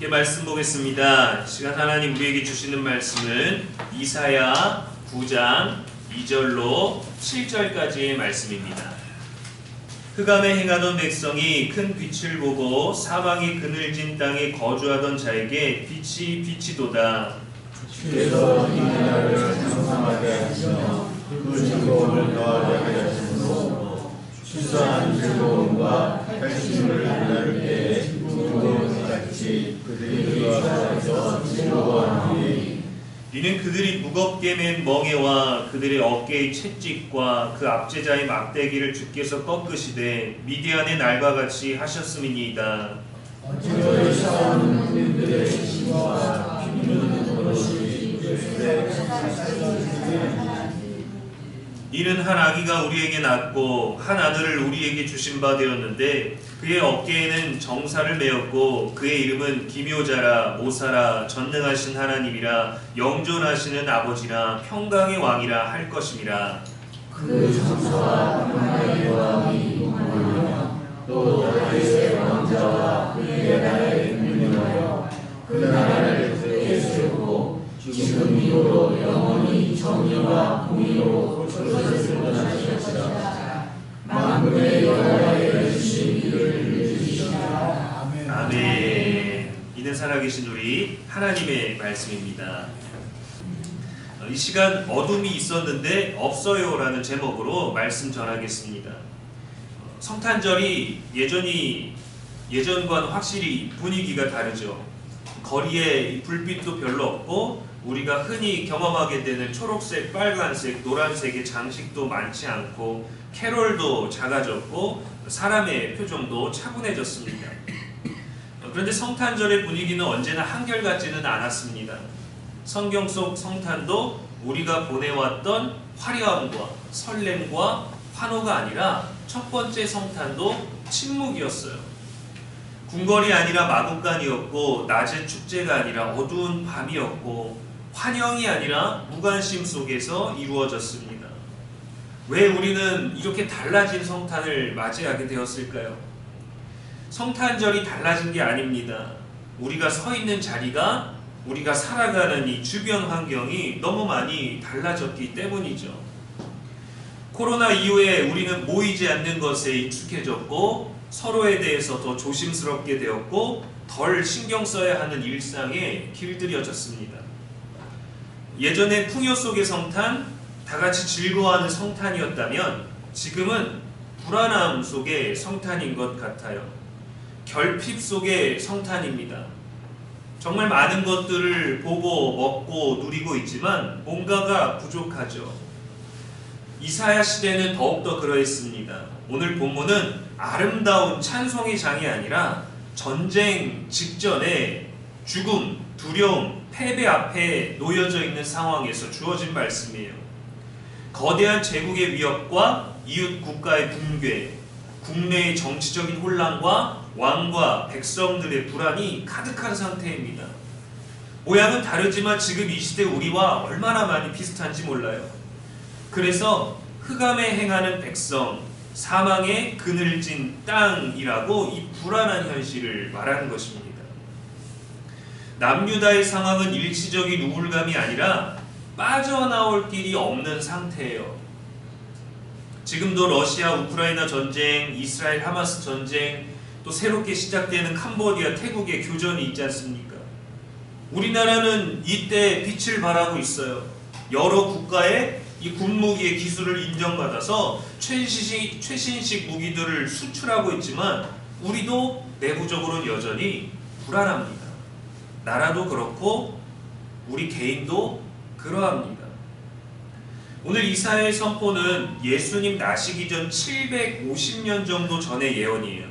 함께 말씀 보겠습니다. 시간 하나님 우리에게 주시는 말씀은 이사야 9장 2절로 7절까지의 말씀입니다. 흑암에 행하던 백성이 큰 빛을 보고 사망의 그늘진 땅에 거주하던 자에게 빛이 비치도다. 주께서 이 나라를 장성하게 하시며 그 즐거움을 더하게 하시므로 추수한 즐거움과 탈심을 나눌 때에 즐거움이 같이 그들이 와서 즐거워하니 이는 그들이 무겁게 맨 멍에와 그들의 어깨의 채찍과 그 압제자의 막대기를 주께서 꺾으시되 미디안의 날과 같이 하셨음이니이다. 저희 싸우는 군인들의 힘과 힘있는 것이 이는 한 아기가 우리에게 낳고 한 아들을 우리에게 주신 바 되었는데 그의 어깨에는 정사를 메었고 그의 이름은 기묘자라 모사라 전능하신 하나님이라 영존하시는 아버지라 평강의 왕이라 할 것임이라. 그 정사와 평강의 왕이 임하며 또 다윗의 왕자와 그의 나라에 임하여 그 나라를 굳게 세우고 지금 이후로 영원히 정의와 공의로 그것을 원하실 것이라. 만군의 여호와의 열심히 이를 이루시리라. 아멘. 이는 살아계신 우리 하나님의 말씀입니다. 이 시간 어둠이 있었는데 없어요 라는 제목으로 말씀 전하겠습니다. 성탄절이 예전과는 확실히 분위기가 다르죠. 거리에 불빛도 별로 없고 우리가 흔히 경험하게 되는 초록색, 빨간색, 노란색의 장식도 많지 않고 캐롤도 작아졌고 사람의 표정도 차분해졌습니다. 그런데 성탄절의 분위기는 언제나 한결같지는 않았습니다. 성경 속 성탄도 우리가 보내왔던 화려함과 설렘과 환호가 아니라 첫 번째 성탄도 침묵이었어요. 궁궐이 아니라 마국간이었고 낮의 축제가 아니라 어두운 밤이었고 환영이 아니라 무관심 속에서 이루어졌습니다. 왜 우리는 이렇게 달라진 성탄을 맞이하게 되었을까요? 성탄절이 달라진 게 아닙니다. 우리가 서 있는 자리가 우리가 살아가는 이 주변 환경이 너무 많이 달라졌기 때문이죠. 코로나 이후에 우리는 모이지 않는 것에 익숙해졌고 서로에 대해서 더 조심스럽게 되었고 덜 신경 써야 하는 일상에 길들여졌습니다. 예전에 풍요 속의 성탄, 다같이 즐거워하는 성탄이었다면 지금은 불안함 속의 성탄인 것 같아요. 결핍 속의 성탄입니다. 정말 많은 것들을 보고 먹고 누리고 있지만 뭔가가 부족하죠. 이사야 시대는 더욱더 그러했습니다. 오늘 본문은 아름다운 찬송의 장이 아니라 전쟁 직전에 죽음, 두려움, 패배 앞에 놓여져 있는 상황에서 주어진 말씀이에요. 거대한 제국의 위협과 이웃 국가의 붕괴, 국내의 정치적인 혼란과 왕과 백성들의 불안이 가득한 상태입니다. 모양은 다르지만 지금 이 시대 우리와 얼마나 많이 비슷한지 몰라요. 그래서 흑암에 행하는 백성, 사망의 그늘진 땅이라고 이 불안한 현실을 말하는 것입니다. 남유다의 상황은 일시적인 우울감이 아니라 빠져나올 길이 없는 상태예요. 지금도 러시아 우크라이나 전쟁, 이스라엘 하마스 전쟁, 또 새롭게 시작되는 캄보디아 태국의 교전이 있지 않습니까? 우리나라는 이때 빛을 발하고 있어요. 여러 국가의 이 군무기의 기술을 인정받아서 최신식 무기들을 수출하고 있지만 우리도 내부적으로는 여전히 불안합니다. 나라도 그렇고 우리 개인도 그러합니다. 오늘 이사야의 선포는 예수님 나시기 전 750년 정도 전의 예언이에요.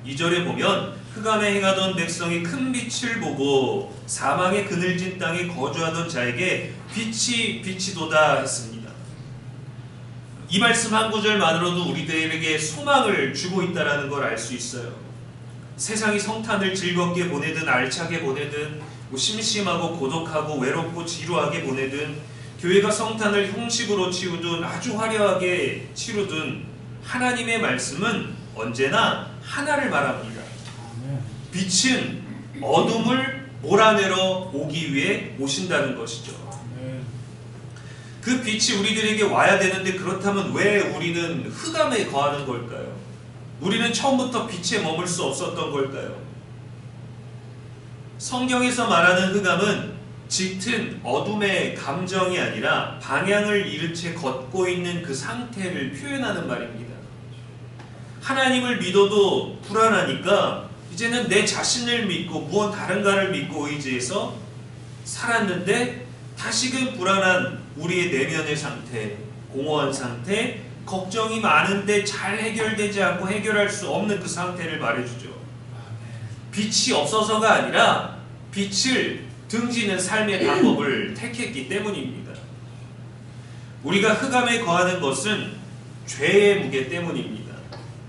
2절에 보면 흑암에 행하던 백성이 큰 빛을 보고 사망의 그늘진 땅에 거주하던 자에게 빛이 비치도다 했습니다. 이 말씀 한 구절만으로도 우리들에게 소망을 주고 있다는 걸 알 수 있어요. 세상이 성탄을 즐겁게 보내든 알차게 보내든 심심하고 고독하고 외롭고 지루하게 보내든 교회가 성탄을 형식으로 치우든 아주 화려하게 치르든 하나님의 말씀은 언제나 하나를 말합니다. 빛은 어둠을 몰아내러 오기 위해 오신다는 것이죠. 그 빛이 우리들에게 와야 되는데 그렇다면 왜 우리는 흑암에 거하는 걸까요? 우리는 처음부터 빛에 머물 수 없었던 걸까요? 성경에서 말하는 흑암은 짙은 어둠의 감정이 아니라 방향을 잃은 채 걷고 있는 그 상태를 표현하는 말입니다. 하나님을 믿어도 불안하니까 이제는 내 자신을 믿고 무언 다른가를 믿고 의지해서 살았는데 다시금 불안한 우리의 내면의 상태, 공허한 상태, 걱정이 많은데 잘 해결되지 않고 해결할 수 없는 그 상태를 말해주죠. 빛이 없어서가 아니라 빛을 등지는 삶의 방법을 택했기 때문입니다. 우리가 흑암에 거하는 것은 죄의 무게 때문입니다.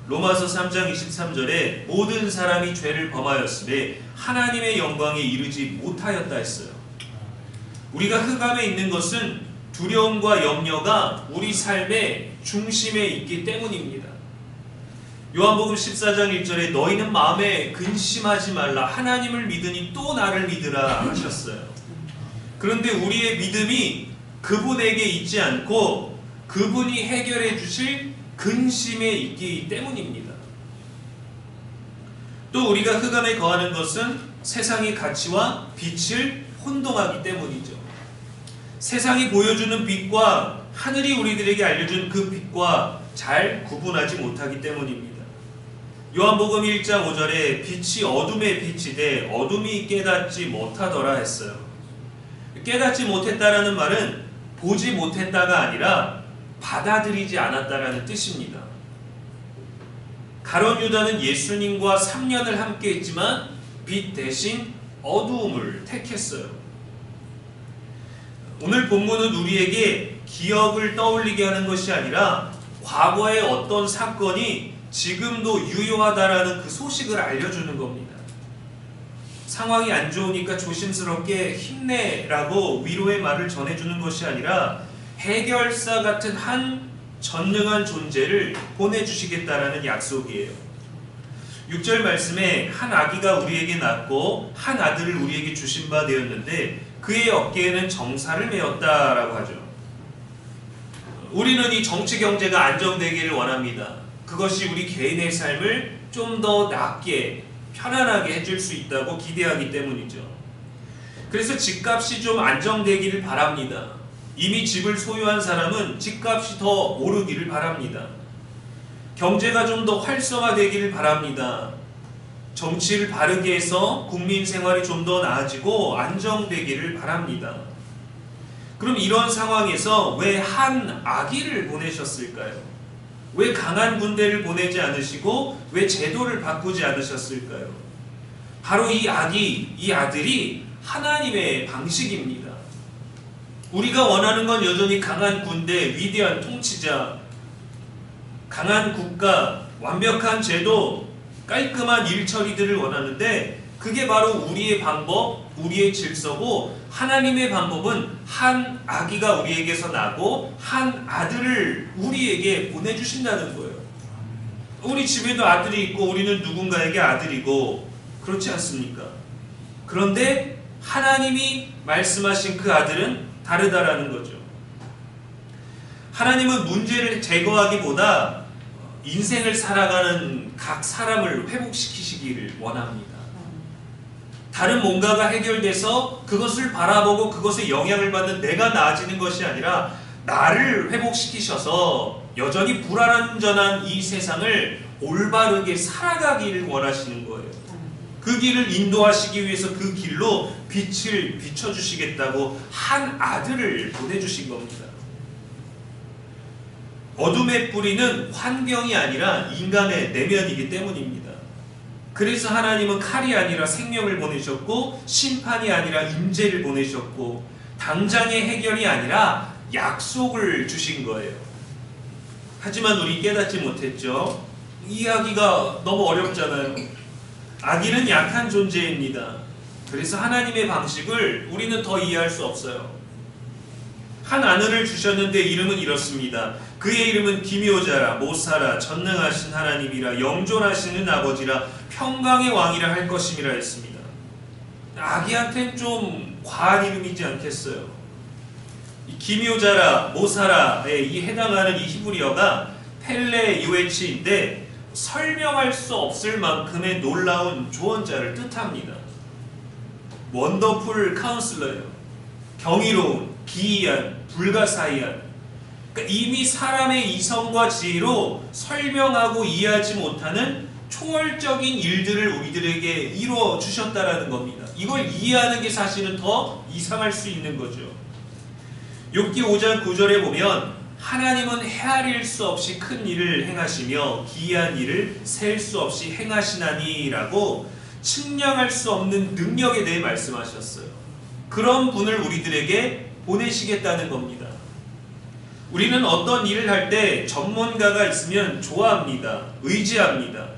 로마서 3장 23절에 모든 사람이 죄를 범하였으되 하나님의 영광에 이르지 못하였다 했어요. 우리가 흑암에 있는 것은 두려움과 염려가 우리 삶의 중심에 있기 때문입니다. 요한복음 14장 1절에 너희는 마음에 근심하지 말라 하나님을 믿으니 또 나를 믿으라 하셨어요. 그런데 우리의 믿음이 그분에게 있지 않고 그분이 해결해 주실 근심에 있기 때문입니다. 또 우리가 흑암에 거하는 것은 세상의 가치와 빛을 혼동하기 때문이죠. 세상이 보여주는 빛과 하늘이 우리들에게 알려준 그 빛과 잘 구분하지 못하기 때문입니다. 요한복음 1장 5절에 빛이 어둠의 빛이되 어둠이 깨닫지 못하더라 했어요. 깨닫지 못했다라는 말은 보지 못했다가 아니라 받아들이지 않았다라는 뜻입니다. 가룟 유다는 예수님과 3년을 함께 했지만 빛 대신 어두움을 택했어요. 오늘 본문은 우리에게 기억을 떠올리게 하는 것이 아니라 과거의 어떤 사건이 지금도 유효하다라는 그 소식을 알려주는 겁니다. 상황이 안 좋으니까 조심스럽게 힘내라고 위로의 말을 전해주는 것이 아니라 해결사 같은 한 전능한 존재를 보내주시겠다라는 약속이에요. 6절 말씀에 한 아기가 우리에게 낳고 한 아들을 우리에게 주신 바 되었는데 그의 어깨에는 정사를 메었다라고 하죠. 우리는 이 정치 경제가 안정되기를 원합니다. 그것이 우리 개인의 삶을 좀 더 낫게 편안하게 해줄 수 있다고 기대하기 때문이죠. 그래서 집값이 좀 안정되기를 바랍니다. 이미 집을 소유한 사람은 집값이 더 오르기를 바랍니다. 경제가 좀 더 활성화되기를 바랍니다. 정치를 바르게 해서 국민 생활이 좀 더 나아지고 안정되기를 바랍니다. 그럼 이런 상황에서 왜 한 아기를 보내셨을까요? 왜 강한 군대를 보내지 않으시고 왜 제도를 바꾸지 않으셨을까요? 바로 이 아기, 이 아들이 하나님의 방식입니다. 우리가 원하는 건 여전히 강한 군대, 위대한 통치자, 강한 국가, 완벽한 제도, 깔끔한 일처리들을 원하는데 그게 바로 우리의 방법, 우리의 질서고 하나님의 방법은 한 아기가 우리에게서 나고 한 아들을 우리에게 보내주신다는 거예요. 우리 집에도 아들이 있고 우리는 누군가에게 아들이고 그렇지 않습니까? 그런데 하나님이 말씀하신 그 아들은 다르다라는 거죠. 하나님은 문제를 제거하기보다 인생을 살아가는 각 사람을 회복시키시기를 원합니다. 다른 뭔가가 해결돼서 그것을 바라보고 그것에 영향을 받는 내가 나아지는 것이 아니라 나를 회복시키셔서 여전히 불완전한 이 세상을 올바르게 살아가기를 원하시는 거예요. 그 길을 인도하시기 위해서 그 길로 빛을 비춰주시겠다고 한 아들을 보내주신 겁니다. 어둠의 뿌리는 환경이 아니라 인간의 내면이기 때문입니다. 그래서 하나님은 칼이 아니라 생명을 보내셨고 심판이 아니라 임재를 보내셨고 당장의 해결이 아니라 약속을 주신 거예요. 하지만 우리 깨닫지 못했죠. 이야기가 너무 어렵잖아요. 아기는 약한 존재입니다. 그래서 하나님의 방식을 우리는 더 이해할 수 없어요. 한 아들을 주셨는데 이름은 이렇습니다. 그의 이름은 기묘자라 모사라 전능하신 하나님이라 영존하시는 아버지라 평강의 왕이라 할 것임이라 했습니다. 아기한테는 좀 과한 이름이지 않겠어요? 이 기묘자라, 모사라에 이 해당하는 이 히브리어가 펠레 유에치인데 설명할 수 없을 만큼의 놀라운 조언자를 뜻합니다. 원더풀 카운슬러예요. 경이로운, 기이한, 불가사의한. 그러니까 이미 사람의 이성과 지혜로 설명하고 이해하지 못하는 초월적인 일들을 우리들에게 이루어 주셨다라는 겁니다. 이걸 이해하는 게 사실은 더 이상할 수 있는 거죠. 욥기 5장 9절에 보면 하나님은 헤아릴 수 없이 큰 일을 행하시며 기이한 일을 셀 수 없이 행하시나니라고 측량할 수 없는 능력에 대해 말씀하셨어요. 그런 분을 우리들에게 보내시겠다는 겁니다. 우리는 어떤 일을 할 때 전문가가 있으면 좋아합니다. 의지합니다.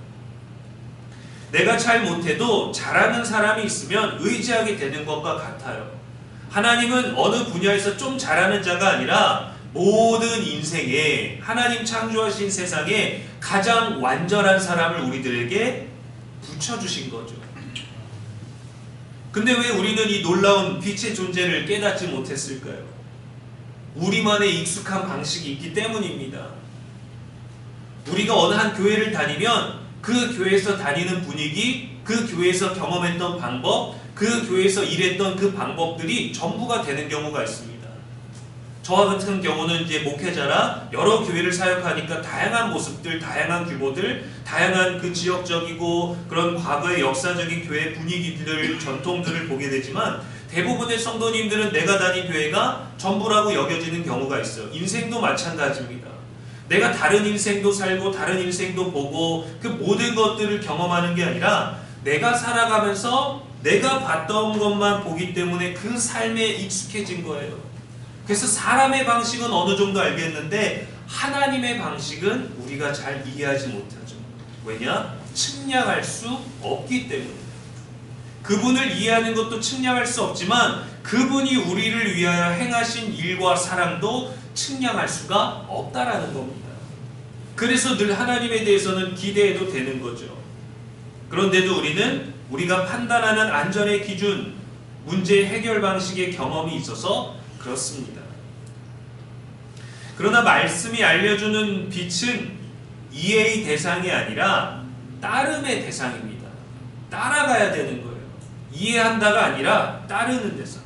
내가 잘 못해도 잘하는 사람이 있으면 의지하게 되는 것과 같아요. 하나님은 어느 분야에서 좀 잘하는 자가 아니라 모든 인생에 하나님 창조하신 세상에 가장 완전한 사람을 우리들에게 붙여주신 거죠. 근데 왜 우리는 이 놀라운 빛의 존재를 깨닫지 못했을까요? 우리만의 익숙한 방식이 있기 때문입니다. 우리가 어느 한 교회를 다니면 그 교회에서 다니는 분위기, 그 교회에서 경험했던 방법, 그 교회에서 일했던 그 방법들이 전부가 되는 경우가 있습니다. 저와 같은 경우는 이제 목회자라 여러 교회를 사역하니까 다양한 모습들, 다양한 규모들, 다양한 그 지역적이고 그런 과거의 역사적인 교회 분위기들, 전통들을 보게 되지만 대부분의 성도님들은 내가 다닌 교회가 전부라고 여겨지는 경우가 있어요. 인생도 마찬가지입니다. 내가 다른 인생도 살고 다른 인생도 보고 그 모든 것들을 경험하는 게 아니라 내가 살아가면서 내가 봤던 것만 보기 때문에 그 삶에 익숙해진 거예요. 그래서 사람의 방식은 어느 정도 알겠는데 하나님의 방식은 우리가 잘 이해하지 못하죠. 왜냐? 측량할 수 없기 때문에. 그분을 이해하는 것도 측량할 수 없지만 그분이 우리를 위하여 행하신 일과 사랑도 측량할 수가 없다라는 겁니다. 그래서 늘 하나님에 대해서는 기대해도 되는 거죠. 그런데도 우리는 우리가 판단하는 안전의 기준, 문제 해결 방식의 경험이 있어서 그렇습니다. 그러나 말씀이 알려주는 빛은 이해의 대상이 아니라 따름의 대상입니다. 따라가야 되는 거예요. 이해한다가 아니라 따르는 대상.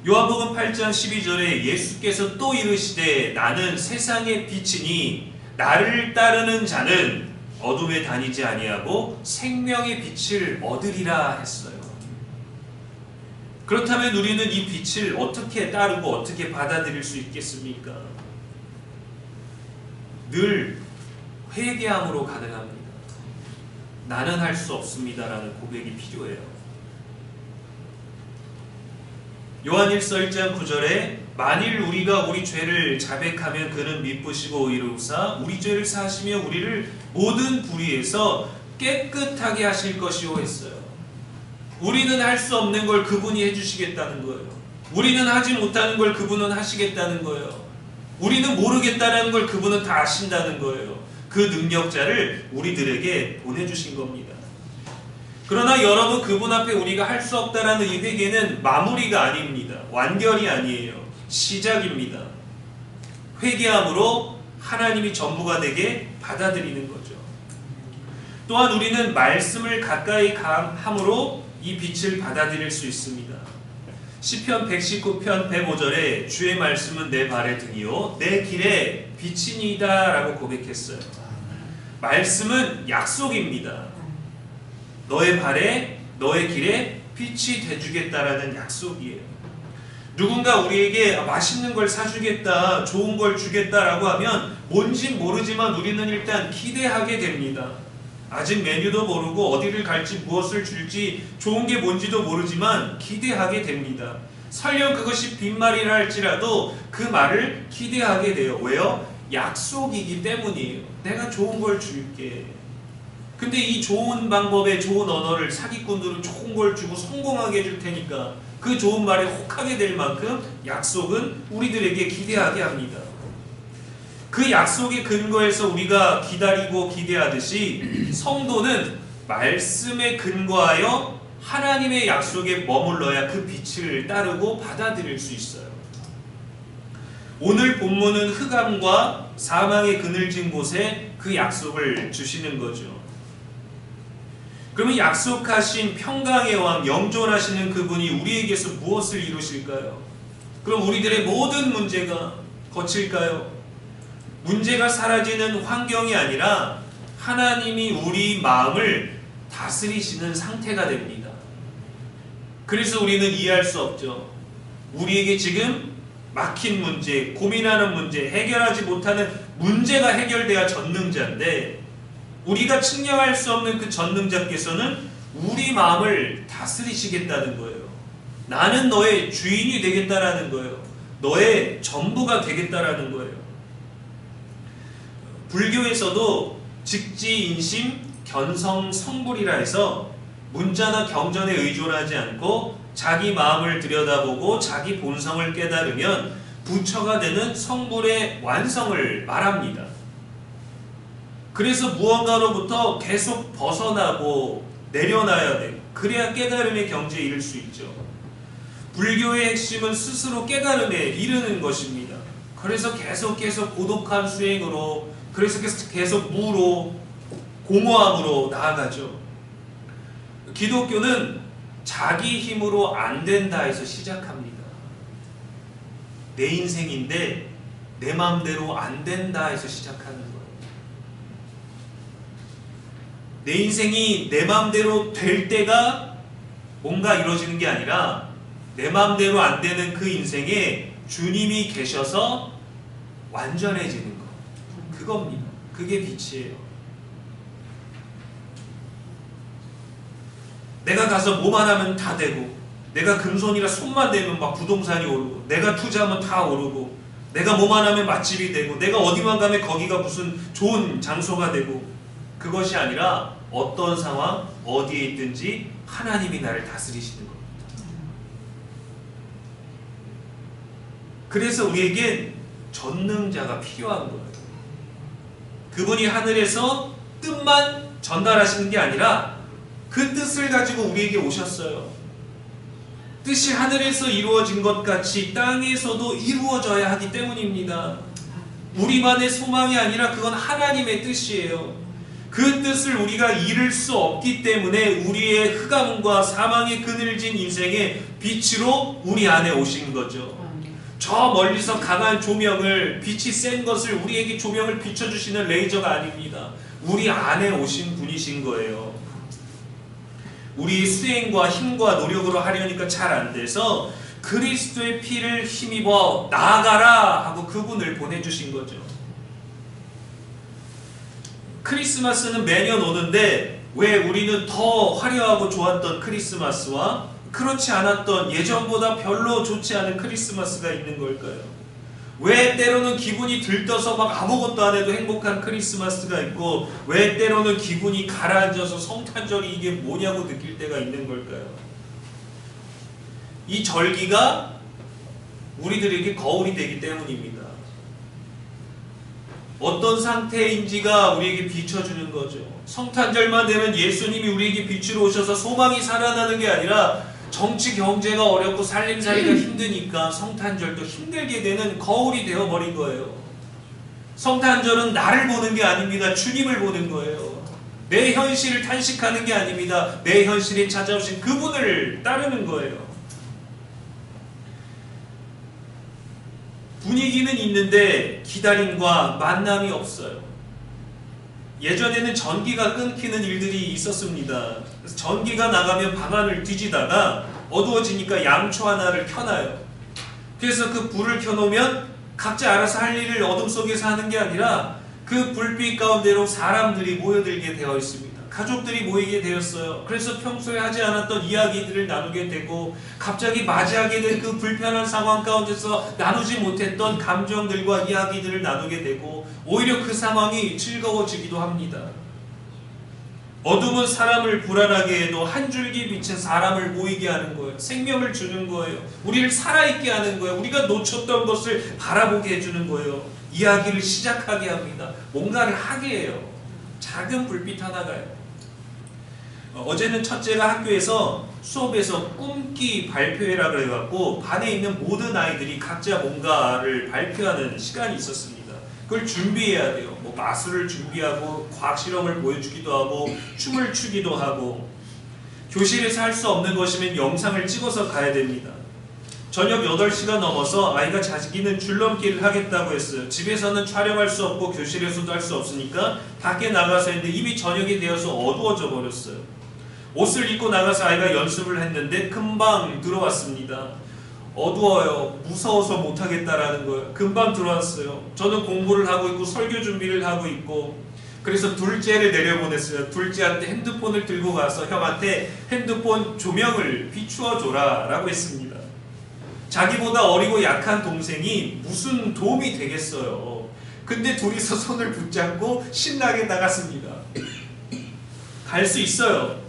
요한복음 8장 12절에 예수께서 또 이르시되 나는 세상의 빛이니 나를 따르는 자는 어둠에 다니지 아니하고 생명의 빛을 얻으리라 했어요. 그렇다면 우리는 이 빛을 어떻게 따르고 어떻게 받아들일 수 있겠습니까? 늘 회개함으로 가능합니다. 나는 할 수 없습니다라는 고백이 필요해요. 요한일서 1장 9절에 만일 우리가 우리 죄를 자백하면 그는 미쁘시고 이루사 우리 죄를 사하시며 우리를 모든 불의에서 깨끗하게 하실 것이오 했어요. 우리는 할 수 없는 걸 그분이 해주시겠다는 거예요. 우리는 하지 못하는 걸 그분은 하시겠다는 거예요. 우리는 모르겠다는 걸 그분은 다 아신다는 거예요. 그 능력자를 우리들에게 보내주신 겁니다. 그러나 여러분, 그분 앞에 우리가 할 수 없다라는 이 회개는 마무리가 아닙니다. 완결이 아니에요. 시작입니다. 회개함으로 하나님이 전부가 되게 받아들이는 거죠. 또한 우리는 말씀을 가까이 함으로 이 빛을 받아들일 수 있습니다. 시편 119편 105절에 주의 말씀은 내 발의 등이요 내 길에 빛이니이다 라고 고백했어요. 말씀은 약속입니다. 너의 발에 너의 길에 빛이 돼주겠다라는 약속이에요. 누군가 우리에게 맛있는 걸 사주겠다, 좋은 걸 주겠다라고 하면 뭔진 모르지만 우리는 일단 기대하게 됩니다. 아직 메뉴도 모르고 어디를 갈지 무엇을 줄지 좋은 게 뭔지도 모르지만 기대하게 됩니다. 설령 그것이 빈말이라 할지라도 그 말을 기대하게 돼요. 왜요? 약속이기 때문이에요. 내가 좋은 걸 줄게. 근데 이 좋은 방법에 좋은 언어를 사기꾼들은 좋은 걸 주고 성공하게 해줄 테니까 그 좋은 말에 혹하게 될 만큼 약속은 우리들에게 기대하게 합니다. 그 약속의 근거에서 우리가 기다리고 기대하듯이 성도는 말씀에 근거하여 하나님의 약속에 머물러야 그 빛을 따르고 받아들일 수 있어요. 오늘 본문은 흑암과 사망의 그늘진 곳에 그 약속을 주시는 거죠. 그러면 약속하신 평강의 왕, 영존하시는 그분이 우리에게서 무엇을 이루실까요? 그럼 우리들의 모든 문제가 거칠까요? 문제가 사라지는 환경이 아니라 하나님이 우리 마음을 다스리시는 상태가 됩니다. 그래서 우리는 이해할 수 없죠. 우리에게 지금 막힌 문제, 고민하는 문제, 해결하지 못하는 문제가 해결돼야 전능자인데, 우리가 측량할 수 없는 그 전능자께서는 우리 마음을 다스리시겠다는 거예요. 나는 너의 주인이 되겠다라는 거예요. 너의 전부가 되겠다라는 거예요. 불교에서도 직지, 인심, 견성, 성불이라 해서 문자나 경전에 의존하지 않고 자기 마음을 들여다보고 자기 본성을 깨달으면 부처가 되는 성불의 완성을 말합니다. 그래서 무언가로부터 계속 벗어나고 내려놔야 돼요. 그래야 깨달음의 경지에 이를 수 있죠. 불교의 핵심은 스스로 깨달음에 이르는 것입니다. 그래서 계속 고독한 수행으로, 그래서 계속 무로, 공허함으로 나아가죠. 기독교는 자기 힘으로 안 된다 해서 시작합니다. 내 인생인데 내 마음대로 안 된다 해서 시작하는 거예요. 내 인생이 내 마음대로 될 때가 뭔가 이루어지는 게 아니라 내 마음대로 안 되는 그 인생에 주님이 계셔서 완전해지는 거. 그겁니다. 그게 빛이에요. 내가 가서 뭐만 하면 다 되고, 내가 금손이라 손만 대면 막 부동산이 오르고, 내가 투자하면 다 오르고, 내가 뭐만 하면 맛집이 되고, 내가 어디만 가면 거기가 무슨 좋은 장소가 되고, 그것이 아니라 어떤 상황, 어디에 있든지 하나님이 나를 다스리시는 겁니다. 그래서 우리에겐 전능자가 필요한 거예요. 그분이 하늘에서 뜻만 전달하시는 게 아니라 그 뜻을 가지고 우리에게 오셨어요. 뜻이 하늘에서 이루어진 것 같이 땅에서도 이루어져야 하기 때문입니다. 우리만의 소망이 아니라 그건 하나님의 뜻이에요. 그 뜻을 우리가 이룰 수 없기 때문에 우리의 흑암과 사망의 그늘진 인생의 빛으로 우리 안에 오신 거죠. 저 멀리서 강한 조명을, 빛이 센 것을 우리에게 조명을 비춰주시는 레이저가 아닙니다. 우리 안에 오신 분이신 거예요. 우리 수행과 힘과 노력으로 하려니까 잘 안 돼서 그리스도의 피를 힘입어 나아가라 하고 그분을 보내주신 거죠. 크리스마스는 매년 오는데 왜 우리는 더 화려하고 좋았던 크리스마스와 그렇지 않았던, 예전보다 별로 좋지 않은 크리스마스가 있는 걸까요? 왜 때로는 기분이 들떠서 막 아무것도 안 해도 행복한 크리스마스가 있고, 왜 때로는 기분이 가라앉아서 성탄절이 이게 뭐냐고 느낄 때가 있는 걸까요? 이 절기가 우리들에게 거울이 되기 때문입니다. 어떤 상태인지가 우리에게 비춰주는 거죠. 성탄절만 되면 예수님이 우리에게 빛으로 오셔서 소망이 살아나는 게 아니라 정치 경제가 어렵고 살림살이가 힘드니까 성탄절도 힘들게 되는 거울이 되어버린 거예요. 성탄절은 나를 보는 게 아닙니다. 주님을 보는 거예요. 내 현실을 탄식하는 게 아닙니다. 내 현실에 찾아오신 그분을 따르는 거예요. 분위기는 있는데 기다림과 만남이 없어요. 예전에는 전기가 끊기는 일들이 있었습니다. 그래서 전기가 나가면 방안을 뒤지다가 어두워지니까 양초 하나를 켜놔요. 그래서 그 불을 켜놓으면 각자 알아서 할 일을 어둠 속에서 하는 게 아니라 그 불빛 가운데로 사람들이 모여들게 되어 있습니다. 가족들이 모이게 되었어요. 그래서 평소에 하지 않았던 이야기들을 나누게 되고, 갑자기 맞이하게 된 그 불편한 상황 가운데서 나누지 못했던 감정들과 이야기들을 나누게 되고, 오히려 그 상황이 즐거워지기도 합니다. 어둠은 사람을 불안하게 해도 한 줄기 빛은 사람을 모이게 하는 거예요. 생명을 주는 거예요. 우리를 살아있게 하는 거예요. 우리가 놓쳤던 것을 바라보게 해주는 거예요. 이야기를 시작하게 합니다. 뭔가를 하게 해요. 작은 불빛 하나가요. 어제는 첫째가 학교에서 수업에서 꿈기 발표회라 그래갖고 반에 있는 모든 아이들이 각자 뭔가를 발표하는 시간이 있었습니다. 그걸 준비해야 돼요. 뭐 마술을 준비하고 과학 실험을 보여주기도 하고 춤을 추기도 하고, 교실에서 할 수 없는 것이면 영상을 찍어서 가야 됩니다. 저녁 8시가 넘어서 아이가 자기는 줄넘기를 하겠다고 했어요. 집에서는 촬영할 수 없고 교실에서도 할 수 없으니까 밖에 나가서 했는데 이미 저녁이 되어서 어두워져 버렸어요. 옷을 입고 나가서 아이가 연습을 했는데 금방 들어왔습니다. 어두워요. 무서워서 못하겠다라는 거예요. 금방 들어왔어요. 저는 공부를 하고 있고 설교 준비를 하고 있고, 그래서 둘째를 내려보냈어요. 둘째한테 핸드폰을 들고 가서 형한테 핸드폰 조명을 비추어 줘라 라고 했습니다. 자기보다 어리고 약한 동생이 무슨 도움이 되겠어요. 근데 둘이서 손을 붙잡고 신나게 나갔습니다. 갈 수 있어요.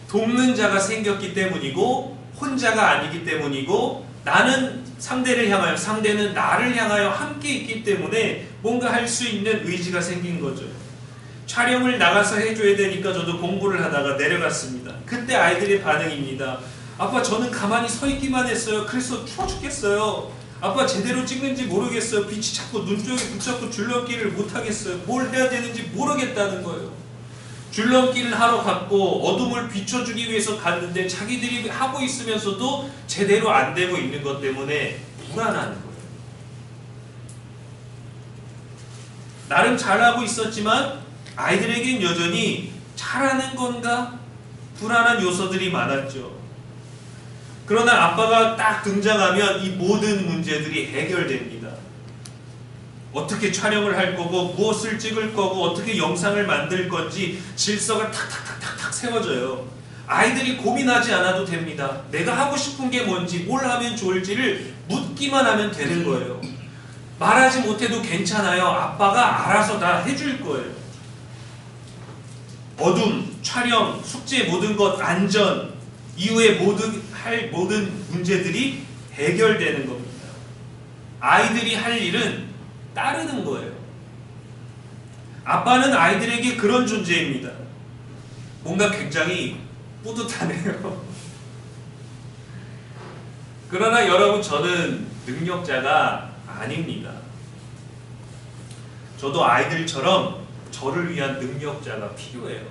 돕는 자가 생겼기 때문이고 혼자가 아니기 때문이고, 나는 상대를 향하여 상대는 나를 향하여 함께 있기 때문에 뭔가 할 수 있는 의지가 생긴 거죠. 촬영을 나가서 해줘야 되니까 저도 공부를 하다가 내려갔습니다. 그때 아이들의 반응입니다. 아빠, 저는 가만히 서 있기만 했어요. 그래서 추워 죽겠어요. 아빠, 제대로 찍는지 모르겠어요. 빛이 자꾸 눈 쪽에 붙잡고 줄넘기를 못하겠어요. 뭘 해야 되는지 모르겠다는 거예요. 줄넘기를 하러 갔고 어둠을 비춰주기 위해서 갔는데 자기들이 하고 있으면서도 제대로 안 되고 있는 것 때문에 불안한 거예요. 나름 잘하고 있었지만 아이들에겐 여전히 잘하는 건가? 불안한 요소들이 많았죠. 그러나 아빠가 딱 등장하면 이 모든 문제들이 해결됩니다. 어떻게 촬영을 할 거고 무엇을 찍을 거고 어떻게 영상을 만들 건지 질서가 탁탁탁탁탁 세워져요. 아이들이 고민하지 않아도 됩니다. 내가 하고 싶은 게 뭔지, 뭘 하면 좋을지를 묻기만 하면 되는 거예요. 말하지 못해도 괜찮아요. 아빠가 알아서 다 해줄 거예요. 어둠, 촬영, 숙제 모든 것, 안전 이후에 모든 문제들이 해결되는 겁니다. 아이들이 할 일은 따르는 거예요. 아빠는 아이들에게 그런 존재입니다. 뭔가 굉장히 뿌듯하네요. 그러나 여러분, 저는 능력자가 아닙니다. 저도 아이들처럼 저를 위한 능력자가 필요해요.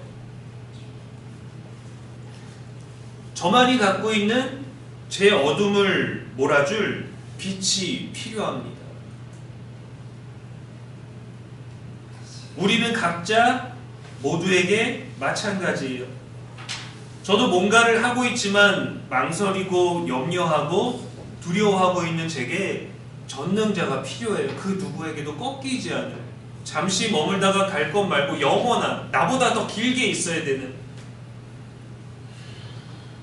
저만이 갖고 있는 제 어둠을 몰아줄 빛이 필요합니다. 우리는 각자 모두에게 마찬가지예요. 저도 뭔가를 하고 있지만 망설이고 염려하고 두려워하고 있는 제게 전능자가 필요해요. 그 누구에게도 꺾이지 않아요. 잠시 머물다가 갈 것 말고 영원한, 나보다 더 길게 있어야 되는,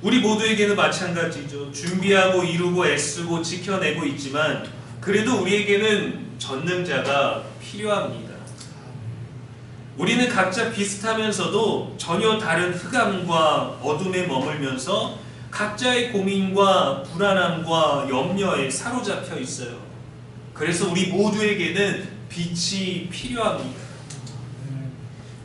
우리 모두에게는 마찬가지죠. 준비하고 이루고 애쓰고 지켜내고 있지만 그래도 우리에게는 전능자가 필요합니다. 우리는 각자 비슷하면서도 전혀 다른 흑암과 어둠에 머물면서 각자의 고민과 불안함과 염려에 사로잡혀 있어요. 그래서 우리 모두에게는 빛이 필요합니다.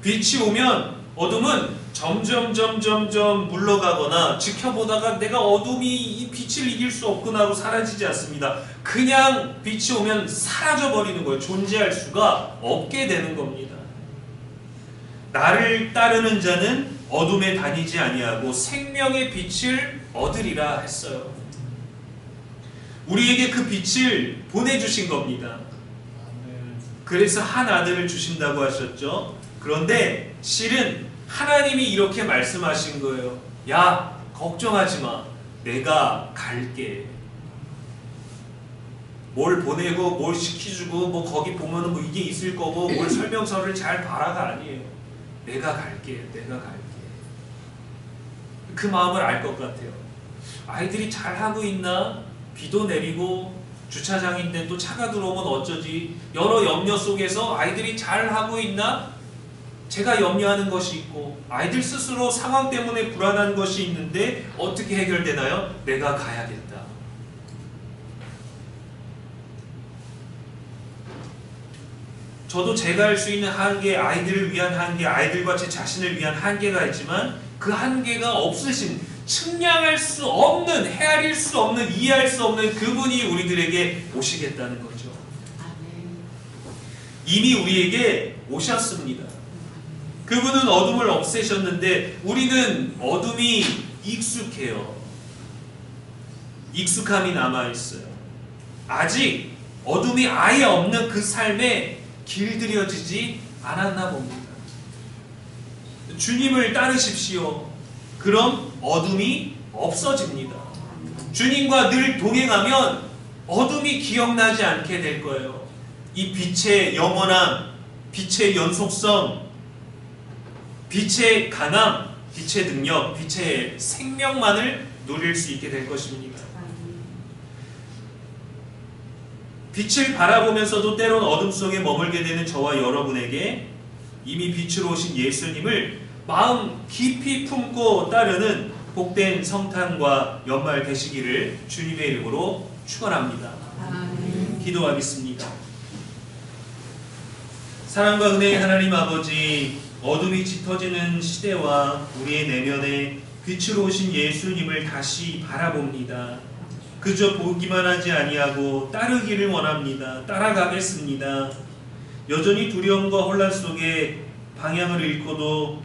빛이 오면 어둠은 점점 물러가거나 지켜보다가 내가 어둠이 이 빛을 이길 수 없구나 하고 사라지지 않습니다. 그냥 빛이 오면 사라져버리는 거예요. 존재할 수가 없게 되는 겁니다. 나를 따르는 자는 어둠에 다니지 아니하고 생명의 빛을 얻으리라 했어요. 우리에게 그 빛을 보내주신 겁니다. 그래서 한 아들을 주신다고 하셨죠. 그런데 실은 하나님이 이렇게 말씀하신 거예요. 야, 걱정하지 마. 내가 갈게. 뭘 보내고 뭘 시켜주고 뭐 거기 보면은 뭐 이게 있을 거고 뭘 설명서를 잘 봐라가 아니에요. 내가 갈게. 내가 갈게. 그 마음을 알 것 같아요. 아이들이 잘하고 있나? 비도 내리고 주차장인데 또 차가 들어오면 어쩌지? 여러 염려 속에서 아이들이 잘하고 있나? 제가 염려하는 것이 있고 아이들 스스로 상황 때문에 불안한 것이 있는데 어떻게 해결되나요? 내가 가야겠다. 저도 제가 할 수 있는 한계, 아이들을 위한 한계, 아이들과 제 자신을 위한 한계가 있지만 그 한계가 없으신, 측량할 수 없는, 헤아릴 수 없는, 이해할 수 없는 그분이 우리들에게 오시겠다는 거죠. 이미 우리에게 오셨습니다. 그분은 어둠을 없애셨는데 우리는 어둠이 익숙해요. 익숙함이 남아있어요. 아직 어둠이 아예 없는 그 삶에 길들여지지 않았나 봅니다. 주님을 따르십시오. 그럼 어둠이 없어집니다. 주님과 늘 동행하면 어둠이 기억나지 않게 될 거예요. 이 빛의 영원함, 빛의 연속성, 빛의 강함, 빛의 능력, 빛의 생명만을 누릴 수 있게 될 것입니다. 빛을 바라보면서도 때론 어둠 속에 머물게 되는 저와 여러분에게 이미 빛으로 오신 예수님을 마음 깊이 품고 따르는 복된 성탄과 연말 되시기를 주님의 이름으로 축원합니다. 기도하겠습니다. 사랑과 은혜의 하나님 아버지, 어둠이 짙어지는 시대와 우리의 내면에 빛으로 오신 예수님을 다시 바라봅니다. 그저 보기만 하지 아니하고 따르기를 원합니다. 따라가겠습니다. 여전히 두려움과 혼란 속에 방향을 잃고도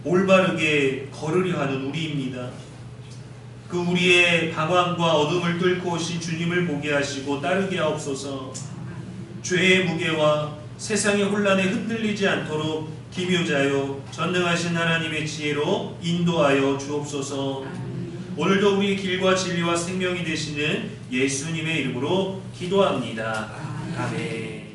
올바르게 걸으려 하는 우리입니다. 그 우리의 방황과 어둠을 뚫고 오신 주님을 보게 하시고 따르게 하옵소서. 죄의 무게와 세상의 혼란에 흔들리지 않도록 기묘자요 전능하신 하나님의 지혜로 인도하여 주옵소서. 오늘도 우리의 길과 진리와 생명이 되시는 예수님의 이름으로 기도합니다. 아멘.